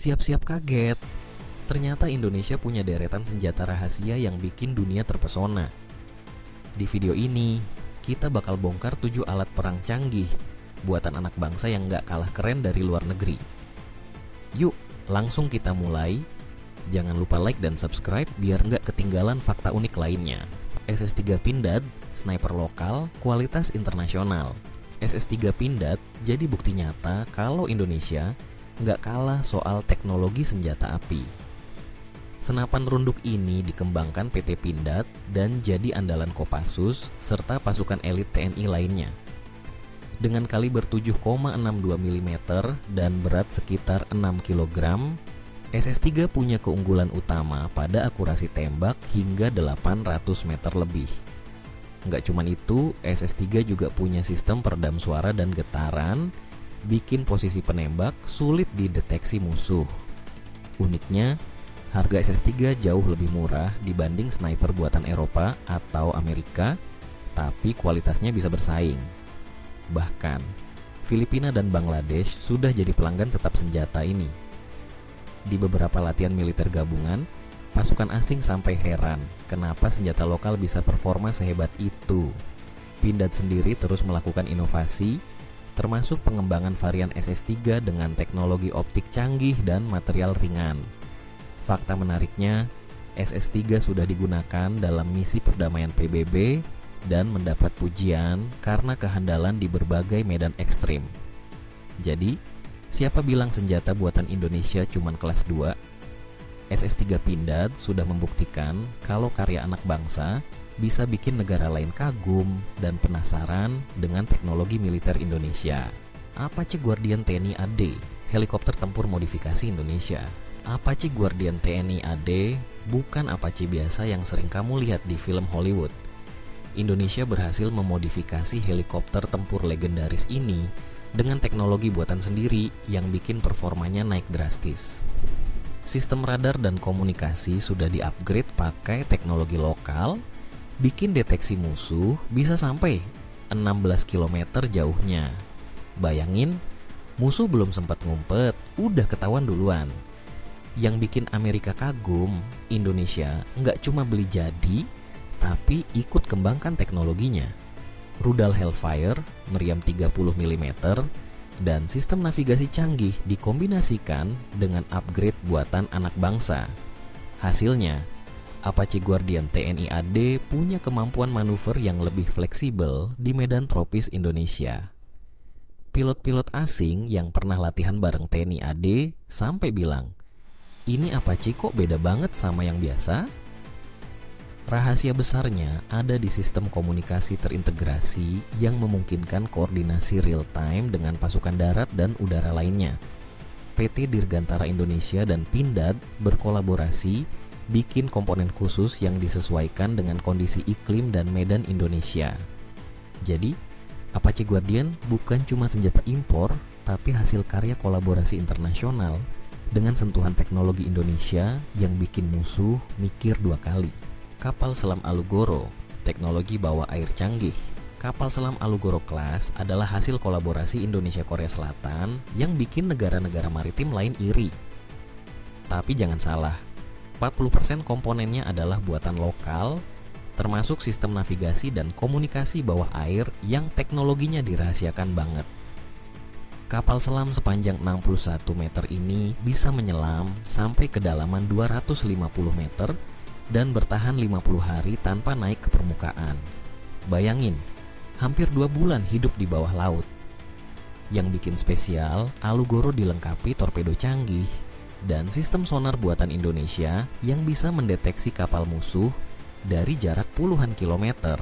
Siap-siap kaget. Ternyata Indonesia punya deretan senjata rahasia yang bikin dunia terpesona. Di video ini, kita bakal bongkar 7 alat perang canggih buatan anak bangsa yang gak kalah keren dari luar negeri. Yuk, langsung kita mulai. Jangan lupa like dan subscribe biar gak ketinggalan fakta unik lainnya. SS3 Pindad, sniper lokal, kualitas internasional. SS3 Pindad jadi bukti nyata kalau Indonesia nggak kalah soal teknologi senjata api. Senapan runduk ini dikembangkan PT Pindad dan jadi andalan Kopassus serta pasukan elit TNI lainnya. Dengan kaliber 7,62 mm dan berat sekitar 6 kg, SS3 punya keunggulan utama pada akurasi tembak hingga 800 meter lebih. Nggak cuman itu, SS3 juga punya sistem peredam suara dan getaran, bikin posisi penembak sulit dideteksi musuh. Uniknya, harga SS3 jauh lebih murah dibanding sniper buatan Eropa atau Amerika, tapi kualitasnya bisa bersaing. Bahkan, Filipina dan Bangladesh sudah jadi pelanggan tetap senjata ini. Di beberapa latihan militer gabungan, pasukan asing sampai heran kenapa senjata lokal bisa performa sehebat itu. Pindad sendiri terus melakukan inovasi, termasuk pengembangan varian SS3 dengan teknologi optik canggih dan material ringan. Fakta menariknya, SS3 sudah digunakan dalam misi perdamaian PBB dan mendapat pujian karena kehandalan di berbagai medan ekstrim. Jadi, siapa bilang senjata buatan Indonesia cuman kelas 2? SS3 Pindad sudah membuktikan kalau karya anak bangsa bisa bikin negara lain kagum dan penasaran dengan teknologi militer Indonesia. Apache Guardian TNI AD, helikopter tempur modifikasi Indonesia. Apache Guardian TNI AD bukan Apache biasa yang sering kamu lihat di film Hollywood. Indonesia berhasil memodifikasi helikopter tempur legendaris ini dengan teknologi buatan sendiri yang bikin performanya naik drastis. Sistem radar dan komunikasi sudah di-upgrade pakai teknologi lokal, bikin deteksi musuh bisa sampai 16 km jauhnya. Bayangin, musuh belum sempat ngumpet, udah ketahuan duluan. Yang bikin Amerika kagum, Indonesia nggak cuma beli jadi, tapi ikut kembangkan teknologinya. Rudal Hellfire, meriam 30 mm, dan sistem navigasi canggih dikombinasikan dengan upgrade buatan anak bangsa. Hasilnya, Apache Guardian TNI AD punya kemampuan manuver yang lebih fleksibel di medan tropis Indonesia. Pilot-pilot asing yang pernah latihan bareng TNI AD sampai bilang, "Ini Apache kok beda banget sama yang biasa?" Rahasia besarnya ada di sistem komunikasi terintegrasi yang memungkinkan koordinasi real-time dengan pasukan darat dan udara lainnya. PT Dirgantara Indonesia dan Pindad berkolaborasi bikin komponen khusus yang disesuaikan dengan kondisi iklim dan medan Indonesia. Jadi, Apache Guardian bukan cuma senjata impor, tapi hasil karya kolaborasi internasional dengan sentuhan teknologi Indonesia yang bikin musuh mikir 2 kali. Kapal selam Alugoro, teknologi bawah air canggih. Kapal selam Alugoro Class adalah hasil kolaborasi Indonesia-Korea Selatan yang bikin negara-negara maritim lain iri. Tapi jangan salah, 40% komponennya adalah buatan lokal, termasuk sistem navigasi dan komunikasi bawah air yang teknologinya dirahasiakan banget. Kapal selam sepanjang 61 meter ini bisa menyelam sampai kedalaman 250 meter dan bertahan 50 hari tanpa naik ke permukaan. Bayangin, hampir 2 bulan hidup di bawah laut. Yang bikin spesial, Alugoro dilengkapi torpedo canggih dan sistem sonar buatan Indonesia yang bisa mendeteksi kapal musuh dari jarak puluhan kilometer.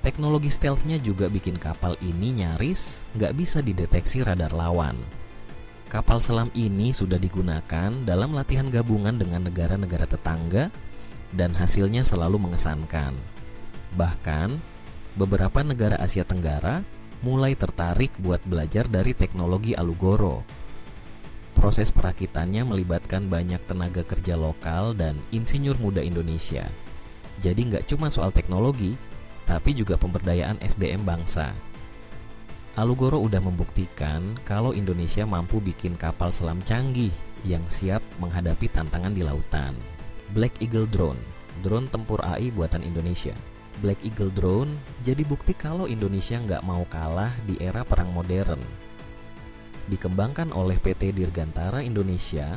Teknologi stealth-nya juga bikin kapal ini nyaris nggak bisa dideteksi radar lawan. Kapal selam ini sudah digunakan dalam latihan gabungan dengan negara-negara tetangga dan hasilnya selalu mengesankan. Bahkan, beberapa negara Asia Tenggara mulai tertarik buat belajar dari teknologi Alugoro. Proses perakitannya melibatkan banyak tenaga kerja lokal dan insinyur muda Indonesia. Jadi nggak cuma soal teknologi, tapi juga pemberdayaan SDM bangsa. Alugoro udah membuktikan kalau Indonesia mampu bikin kapal selam canggih yang siap menghadapi tantangan di lautan. Black Eagle Drone, drone tempur AI buatan Indonesia. Black Eagle Drone jadi bukti kalau Indonesia nggak mau kalah di era perang modern. Dikembangkan oleh PT Dirgantara Indonesia,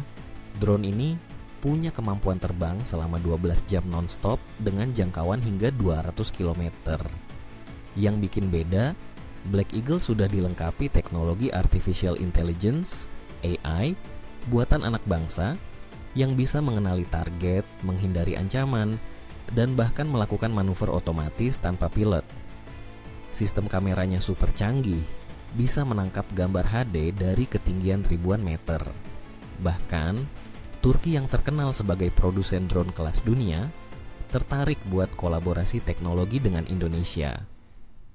drone ini punya kemampuan terbang selama 12 jam non-stop dengan jangkauan hingga 200 km. Yang bikin beda, Black Eagle sudah dilengkapi teknologi Artificial Intelligence (AI) buatan anak bangsa yang bisa mengenali target, menghindari ancaman, dan bahkan melakukan manuver otomatis tanpa pilot. Sistem kameranya super canggih, bisa menangkap gambar HD dari ketinggian ribuan meter. Bahkan, Turki yang terkenal sebagai produsen drone kelas dunia tertarik buat kolaborasi teknologi dengan Indonesia.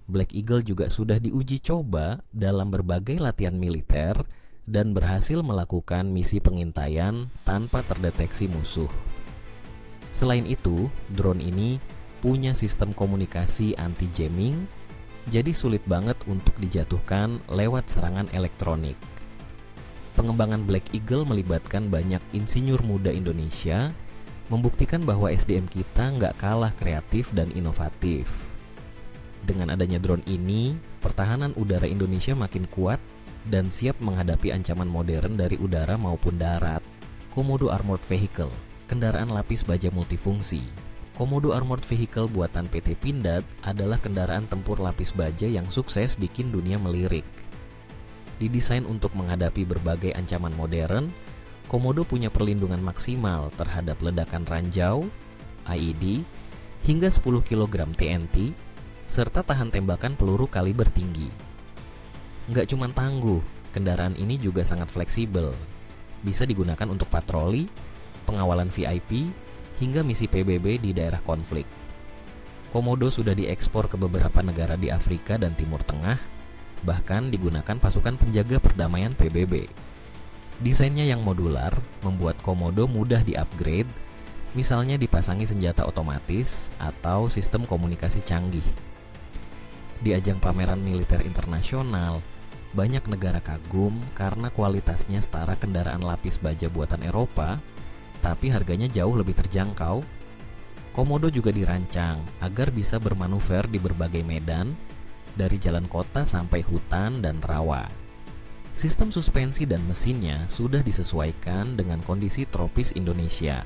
Black Eagle juga sudah diuji coba dalam berbagai latihan militer dan berhasil melakukan misi pengintaian tanpa terdeteksi musuh. Selain itu, drone ini punya sistem komunikasi anti-jamming, jadi sulit banget untuk dijatuhkan lewat serangan elektronik. Pengembangan Black Eagle melibatkan banyak insinyur muda Indonesia, membuktikan bahwa SDM kita nggak kalah kreatif dan inovatif. Dengan adanya drone ini, pertahanan udara Indonesia makin kuat dan siap menghadapi ancaman modern dari udara maupun darat. Komodo Armored Vehicle, kendaraan lapis baja multifungsi. Komodo Armored Vehicle buatan PT Pindad adalah kendaraan tempur lapis baja yang sukses bikin dunia melirik. Didesain untuk menghadapi berbagai ancaman modern, Komodo punya perlindungan maksimal terhadap ledakan ranjau, IED, hingga 10 kg TNT, serta tahan tembakan peluru kaliber tinggi. Nggak cuma tangguh, kendaraan ini juga sangat fleksibel. Bisa digunakan untuk patroli, pengawalan VIP, hingga misi PBB di daerah konflik. Komodo sudah diekspor ke beberapa negara di Afrika dan Timur Tengah, bahkan digunakan pasukan penjaga perdamaian PBB. Desainnya yang modular membuat Komodo mudah di-upgrade, misalnya dipasangi senjata otomatis atau sistem komunikasi canggih. Di ajang pameran militer internasional, banyak negara kagum karena kualitasnya setara kendaraan lapis baja buatan Eropa, tapi harganya jauh lebih terjangkau. Komodo juga dirancang agar bisa bermanuver di berbagai medan, dari jalan kota sampai hutan dan rawa. Sistem suspensi dan mesinnya sudah disesuaikan dengan kondisi tropis Indonesia.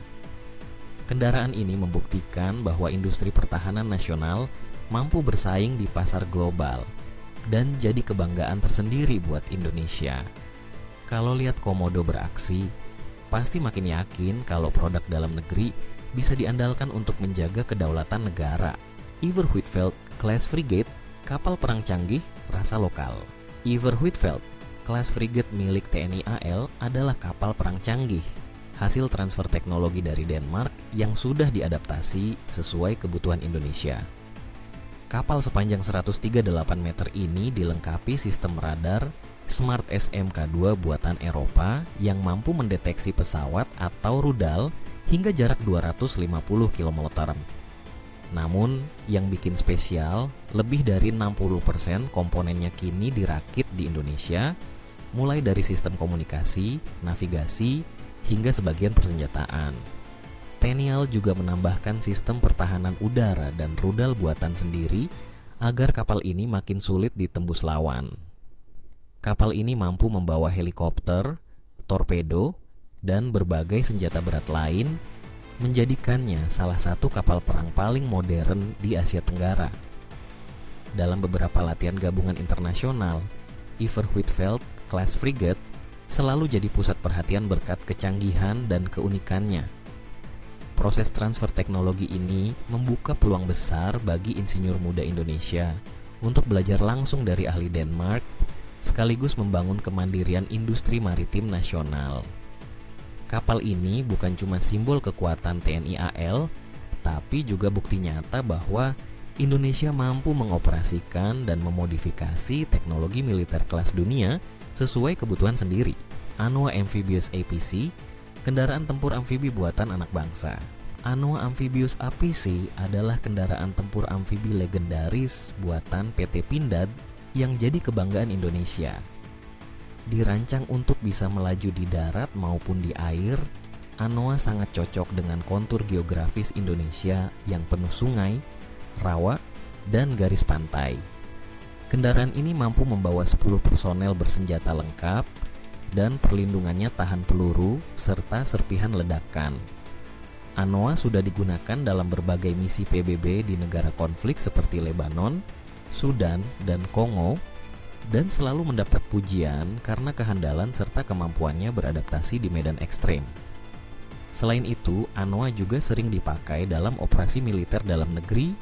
Kendaraan ini membuktikan bahwa industri pertahanan nasional mampu bersaing di pasar global dan jadi kebanggaan tersendiri buat Indonesia. Kalau lihat Komodo beraksi, pasti makin yakin kalau produk dalam negeri bisa diandalkan untuk menjaga kedaulatan negara. Iver Huitfeldt Class Frigate, kapal perang canggih rasa lokal. Iver Huitfeldt Class Frigate milik TNI AL adalah kapal perang canggih, hasil transfer teknologi dari Denmark yang sudah diadaptasi sesuai kebutuhan Indonesia. Kapal sepanjang 138 meter ini dilengkapi sistem radar Smart SMK-2 buatan Eropa yang mampu mendeteksi pesawat atau rudal hingga jarak 250 km. Namun, yang bikin spesial, lebih dari 60% komponennya kini dirakit di Indonesia, mulai dari sistem komunikasi, navigasi, hingga sebagian persenjataan. TNI AL juga menambahkan sistem pertahanan udara dan rudal buatan sendiri agar kapal ini makin sulit ditembus lawan. Kapal ini mampu membawa helikopter, torpedo, dan berbagai senjata berat lain, menjadikannya salah satu kapal perang paling modern di Asia Tenggara. Dalam beberapa latihan gabungan internasional, Iver Huitfeldt Class Frigate selalu jadi pusat perhatian berkat kecanggihan dan keunikannya. Proses transfer teknologi ini membuka peluang besar bagi insinyur muda Indonesia untuk belajar langsung dari ahli Denmark, sekaligus membangun kemandirian industri maritim nasional. Kapal ini bukan cuma simbol kekuatan TNI AL, tapi juga bukti nyata bahwa Indonesia mampu mengoperasikan dan memodifikasi teknologi militer kelas dunia sesuai kebutuhan sendiri. Anoa Amphibious APC, kendaraan tempur amfibi buatan anak bangsa. Anoa Amphibious APC adalah kendaraan tempur amfibi legendaris buatan PT Pindad yang jadi kebanggaan Indonesia. Dirancang untuk bisa melaju di darat maupun di air, Anoa sangat cocok dengan kontur geografis Indonesia yang penuh sungai, rawa, dan garis pantai. Kendaraan ini mampu membawa 10 personel bersenjata lengkap dan perlindungannya tahan peluru serta serpihan ledakan. Anoa sudah digunakan dalam berbagai misi PBB di negara konflik seperti Lebanon, Sudan, dan Kongo, dan selalu mendapat pujian karena kehandalan serta kemampuannya beradaptasi di medan ekstrem. Selain itu, Anoa juga sering dipakai dalam operasi militer dalam negeri,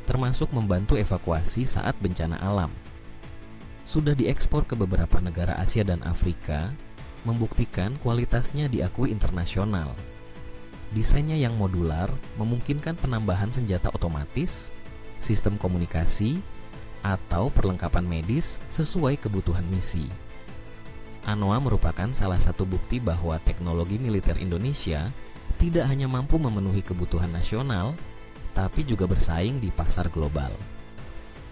termasuk membantu evakuasi saat bencana alam. Sudah diekspor ke beberapa negara Asia dan Afrika, membuktikan kualitasnya diakui internasional. Desainnya yang modular memungkinkan penambahan senjata otomatis, sistem komunikasi, atau perlengkapan medis sesuai kebutuhan misi. Anoa merupakan salah satu bukti bahwa teknologi militer Indonesia tidak hanya mampu memenuhi kebutuhan nasional, tapi juga bersaing di pasar global.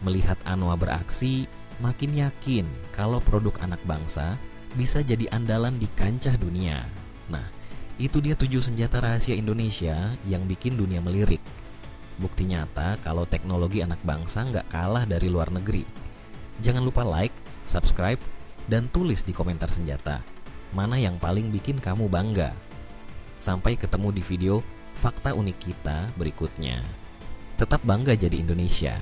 Melihat Anoa beraksi, makin yakin kalau produk anak bangsa bisa jadi andalan di kancah dunia. Nah, itu dia 7 senjata rahasia Indonesia yang bikin dunia melirik. Bukti nyata kalau teknologi anak bangsa nggak kalah dari luar negeri. Jangan lupa like, subscribe, dan tulis di komentar senjata mana yang paling bikin kamu bangga. Sampai ketemu di video fakta unik kita berikutnya. Tetap bangga jadi Indonesia.